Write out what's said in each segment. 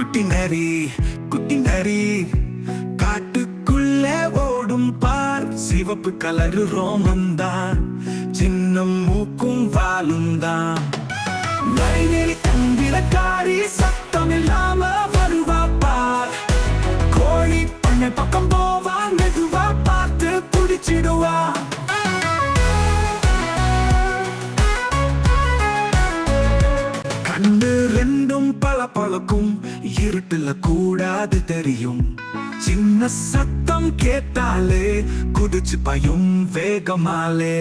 குட்டி நரி குட்டி நரி காட்டுக்குள்ளே ஓடும் பார். சிவப்பு கலரு ரோமந்தான், சின்ன மூக்கும் வாலும் தான். நரி தந்திரக்காரி, சத்தம் இல்லாம வருவா பார். கோழி பண்ணை பக்கம் போவா, மெதுவா பார்த்து புடிச்சிடுவா. கண்ணு ரெண்டும் பளபளக்கும், இருட்டுல கூடாது தெரியும். சின்ன சத்தம் கேட்டாலே குதிச்சு பயும் வேகமாலே.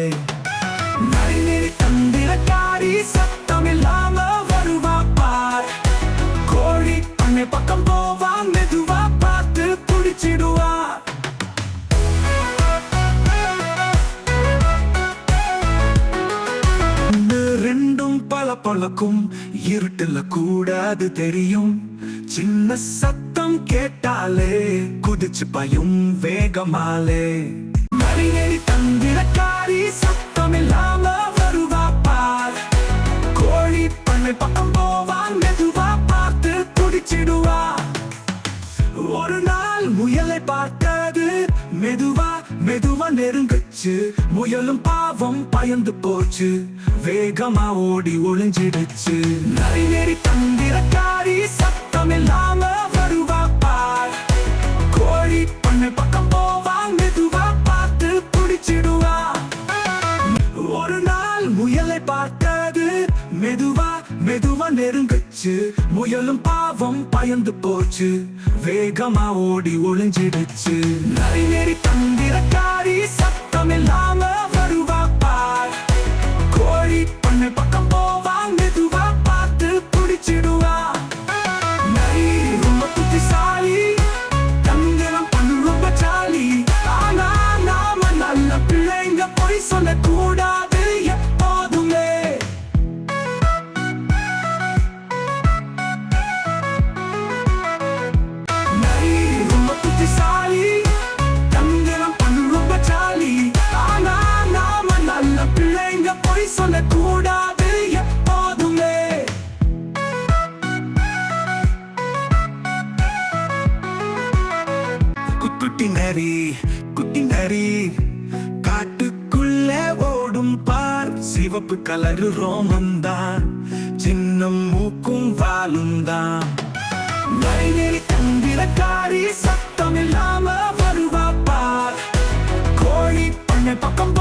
நரி தந்திரக்காரி, சத்தம் இல்லாம வருவா பார். கோழி பண்ணை பக்கம் போவா, மெதுவா பார்த்து புடிச்சிடுவா. ரெண்டும் பளபளக்கும், இருட்டுல கூடாது தெரியும். சின்ன சத்தம் கேட்டாலே குதிச்சு பயும் வேகமாலே. நரி தந்திரக்காரி, சத்தம் இல்லாம வருவா பார். கோழி பண்ணை பக்கம் போவா, மெதுவா பார்த்து புடிச்சிடுவா. ஒரு நாள் முயலை பார்த்தது, மெதுவா மெதுவா நெருங்குச்சு. முயலும் பாவம் பயந்து போச்சு, வேகமா ஓடி ஒளிஞ்சிடுச்சு. நரி தந்திரக்காரி, சத்தம் இல்லாம வருவா பார். கோழி பண்ணை பக்கம் போவா, மெதுவா பார்த்து புடிச்சிடுவா. ஒரு நாள் முயலை பார்த்தது, மெதுவா மெதுவா நெருங்குச்சு. முயலும் பாவம் பயந்து போச்சு, வேகமா ஓடி ஒளிஞ்சிடுச்சு. நரி தந்திரக்காரி, சத்தம் இல்லாம வருவா பார். கோழி பண்ணை பக்கம் போவா, மெதுவா பார்த்து புடிச்சிடுவா. நரி ரொம்ப புத்திசாலி, தந்திரம் பண்ணு ரொம்ப ஜாலி. ஆனா நாம நல்ல பிள்ளைங்க, பொய் சொல்ல கூடாது எப்போதுமே. நரி ரொம்ப புத்திசாலி, தந்திரம் பண்ணு ரொம்ப ஜாலி. ஆனா நாம நல்ல பிள்ளைங்க, பொய் சொல்ல கூடாது எப்போதுமே. குட்டி நரி குட்டி நரி காட்டுக்குள்ளே ஓடும் பார். சிவப்பு கலரு ரோமந்தான், சின்ன மூக்கும் வாலும் தான். நரி தந்திரக்காரி, சத்தம் இல்லாம வருவா பார். கோழி பண்ணை பக்கம்